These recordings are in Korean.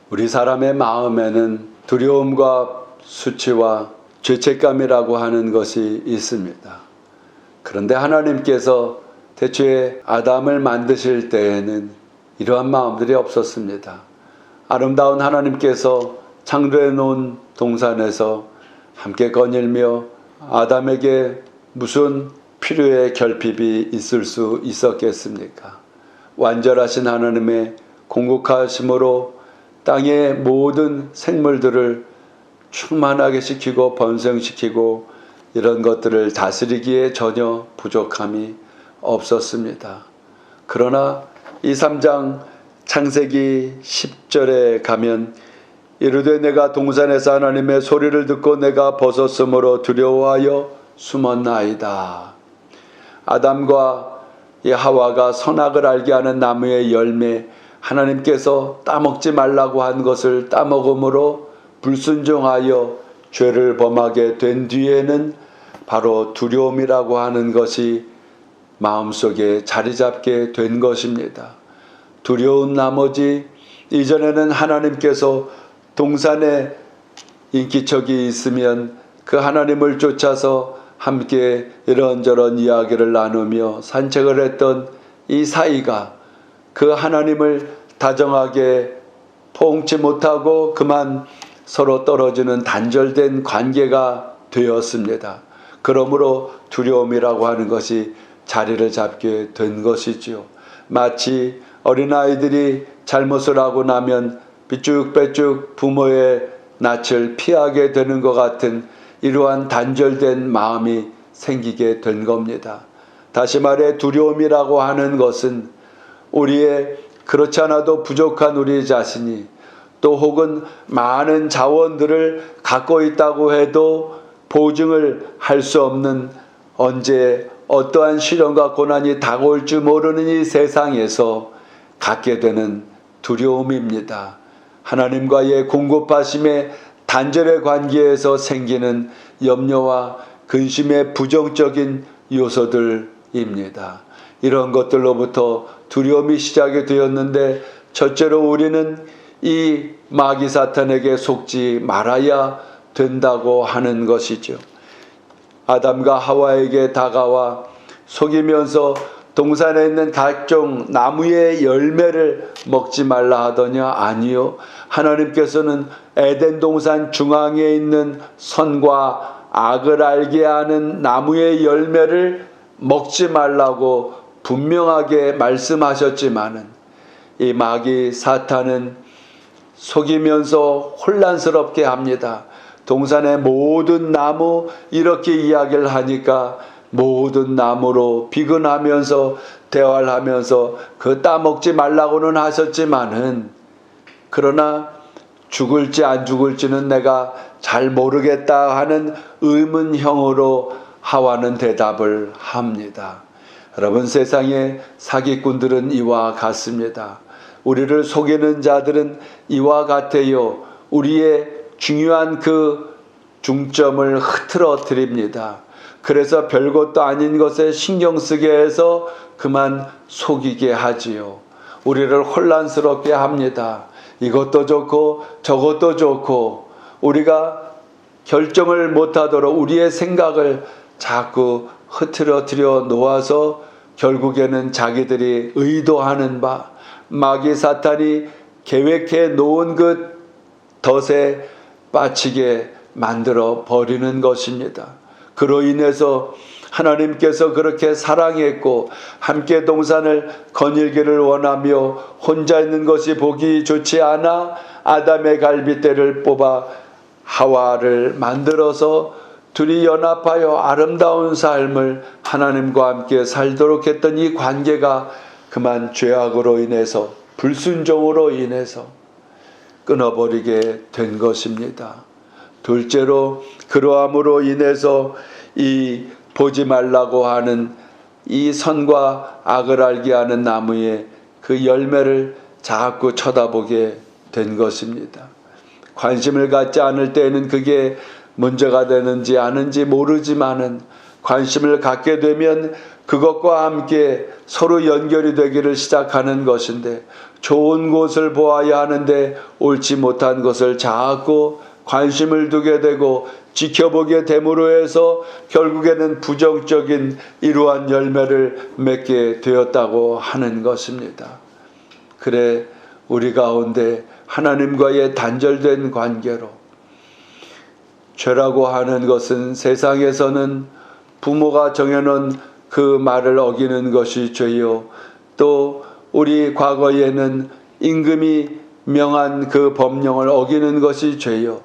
우리 사람의 마음에는 두려움과 수치와 죄책감이라고 하는 것이 있습니다. 그런데 하나님께서 태초에 아담을 만드실 때에는 이러한 마음들이 없었습니다. 아름다운 하나님께서 창조해 놓은 동산에서 함께 거닐며 아담에게 무슨 필요의 결핍이 있을 수 있었겠습니까? 완전하신 하나님의 공급하심으로 땅의 모든 생물들을 충만하게 시키고 번성시키고 이런 것들을 다스리기에 전혀 부족함이 없었습니다. 그러나 이 3장 창세기 10절에 가면 이르되 내가 동산에서 하나님의 소리를 듣고 내가 벗었으므로 두려워하여 숨었나이다. 아담과 이 하와가 선악을 알게 하는 나무의 열매, 하나님께서 따먹지 말라고 한 것을 따먹음으로 불순종하여 죄를 범하게 된 뒤에는 바로 두려움이라고 하는 것이 마음속에 자리 잡게 된 것입니다. 두려운 나머지 이전에는 하나님께서 동산에 인기척이 있으면 그 하나님을 쫓아서 함께 이런저런 이야기를 나누며 산책을 했던 이 사이가 그 하나님을 다정하게 포옹치 못하고 그만 서로 떨어지는 단절된 관계가 되었습니다. 그러므로 두려움이라고 하는 것이 자리를 잡게 된 것이지요. 마치 어린아이들이 잘못을 하고 나면 삐쭉빼쭉 부모의 낯을 피하게 되는 것 같은 이러한 단절된 마음이 생기게 된 겁니다. 다시 말해 두려움이라고 하는 것은 우리의 그렇지 않아도 부족한 우리 자신이 또 혹은 많은 자원들을 갖고 있다고 해도 보증을 할 수 없는 언제 어떠한 시련과 고난이 다가올 줄 모르는 이 세상에서 갖게 되는 두려움입니다. 하나님과의 공급하심의 단절의 관계에서 생기는 염려와 근심의 부정적인 요소들입니다. 이런 것들로부터 두려움이 시작이 되었는데 첫째로 우리는 이 마귀 사탄에게 속지 말아야 된다고 하는 것이죠. 아담과 하와에게 다가와 속이면서 동산에 있는 각종 나무의 열매를 먹지 말라 하더냐? 아니요. 하나님께서는 에덴 동산 중앙에 있는 선과 악을 알게 하는 나무의 열매를 먹지 말라고 분명하게 말씀하셨지만은 이 마귀 사탄은 속이면서 혼란스럽게 합니다. 동산의 모든 나무 이렇게 이야기를 하니까 모든 나무로 비근하면서 대화를 하면서 그 따먹지 말라고는 하셨지만은 그러나 죽을지 안 죽을지는 내가 잘 모르겠다 하는 의문형으로 하와는 대답을 합니다. 여러분, 세상의 사기꾼들은 이와 같습니다. 우리를 속이는 자들은 이와 같아요. 우리의 중요한 그 중점을 흐트러뜨립니다. 그래서 별것도 아닌 것에 신경 쓰게 해서 그만 속이게 하지요. 우리를 혼란스럽게 합니다. 이것도 좋고 저것도 좋고 우리가 결정을 못하도록 우리의 생각을 자꾸 흐트러뜨려 놓아서 결국에는 자기들이 의도하는 바 마귀 사탄이 계획해 놓은 그 덫에 빠지게 만들어 버리는 것입니다. 그로 인해서 하나님께서 그렇게 사랑했고 함께 동산을 거닐기를 원하며 혼자 있는 것이 보기 좋지 않아 아담의 갈빗대를 뽑아 하와를 만들어서 둘이 연합하여 아름다운 삶을 하나님과 함께 살도록 했던 이 관계가 그만 죄악으로 인해서 불순종으로 인해서 끊어버리게 된 것입니다. 둘째로 그러함으로 인해서 이 보지 말라고 하는 이 선과 악을 알게 하는 나무의 그 열매를 자꾸 쳐다보게 된 것입니다. 관심을 갖지 않을 때에는 그게 문제가 되는지 아는지 모르지만은 관심을 갖게 되면 그것과 함께 서로 연결이 되기를 시작하는 것인데, 좋은 곳을 보아야 하는데 옳지 못한 것을 자꾸 관심을 두게 되고 지켜보게 됨으로 해서 결국에는 부정적인 이러한 열매를 맺게 되었다고 하는 것입니다. 그래, 우리 가운데 하나님과의 단절된 관계로, 죄라고 하는 것은 세상에서는 부모가 정해놓은 그 말을 어기는 것이 죄요, 또 우리 과거에는 임금이 명한 그 법령을 어기는 것이 죄요,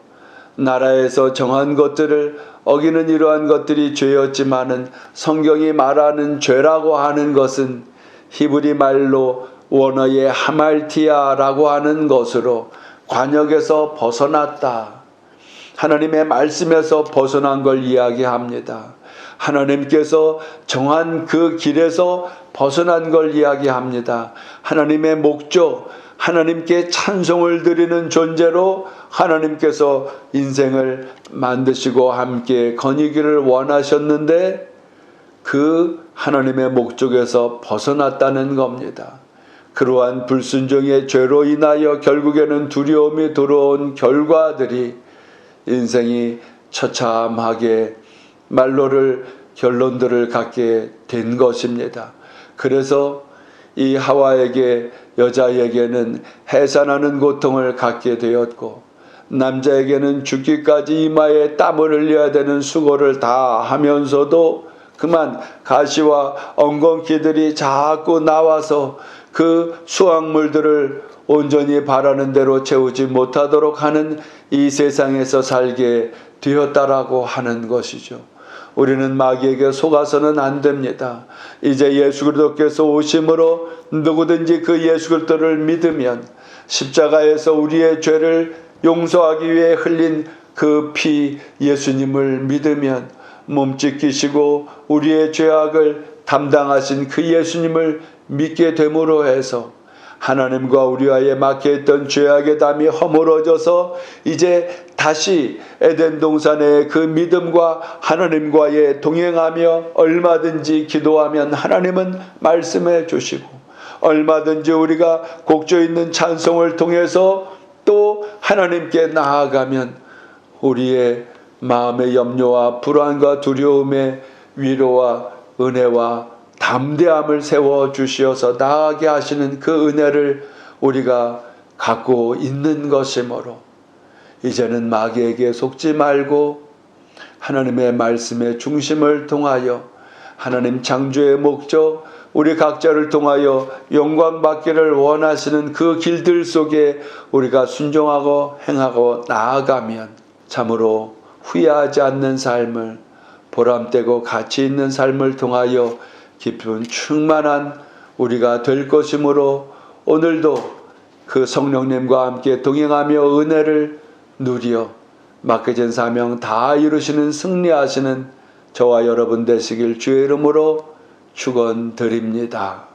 나라에서 정한 것들을 어기는 이러한 것들이 죄였지만은 성경이 말하는 죄라고 하는 것은 히브리 말로 원어의 하말티아라고 하는 것으로 관역에서 벗어났다, 하나님의 말씀에서 벗어난 걸 이야기합니다. 하나님께서 정한 그 길에서 벗어난 걸 이야기합니다. 하나님의 목적, 하나님께 찬송을 드리는 존재로 하나님께서 인생을 만드시고 함께 거니기를 원하셨는데 그 하나님의 목적에서 벗어났다는 겁니다. 그러한 불순종의 죄로 인하여 결국에는 두려움이 들어온 결과들이 인생이 처참하게 결론들을 갖게 된 것입니다. 그래서 이 하와에게, 여자에게는 해산하는 고통을 갖게 되었고, 남자에게는 죽기까지 이마에 땀을 흘려야 되는 수고를 다 하면서도 그만 가시와 엉겅퀴들이 자꾸 나와서 그 수확물들을 온전히 바라는 대로 채우지 못하도록 하는 이 세상에서 살게 되었다라고 하는 것이죠. 우리는 마귀에게 속아서는 안 됩니다. 이제 예수 그리스도께서 오심으로 누구든지 그 예수 그리스도를 믿으면, 십자가에서 우리의 죄를 용서하기 위해 흘린 그 피 예수님을 믿으면, 몸짓기시고 우리의 죄악을 담당하신 그 예수님을 믿게 됨으로 해서 하나님과 우리와의 막혀있던 죄악의 담이 허물어져서 이제 다시 에덴 동산의 그 믿음과 하나님과의 동행하며 얼마든지 기도하면 하나님은 말씀해 주시고, 얼마든지 우리가 곡조 있는 찬송을 통해서 또 하나님께 나아가면 우리의 마음의 염려와 불안과 두려움의 위로와 은혜와 담대함을 세워주시어서 나아가게 하시는 그 은혜를 우리가 갖고 있는 것이므로 이제는 마귀에게 속지 말고 하나님의 말씀의 중심을 통하여 하나님 창조의 목적, 우리 각자를 통하여 영광 받기를 원하시는 그 길들 속에 우리가 순종하고 행하고 나아가면 참으로 후회하지 않는 삶을, 보람되고 가치 있는 삶을 통하여 깊은 충만한 우리가 될 것이므로 오늘도 그 성령님과 함께 동행하며 은혜를 누려 맡겨진 사명 다 이루시는 승리하시는 저와 여러분 되시길 주의 이름으로 축원드립니다.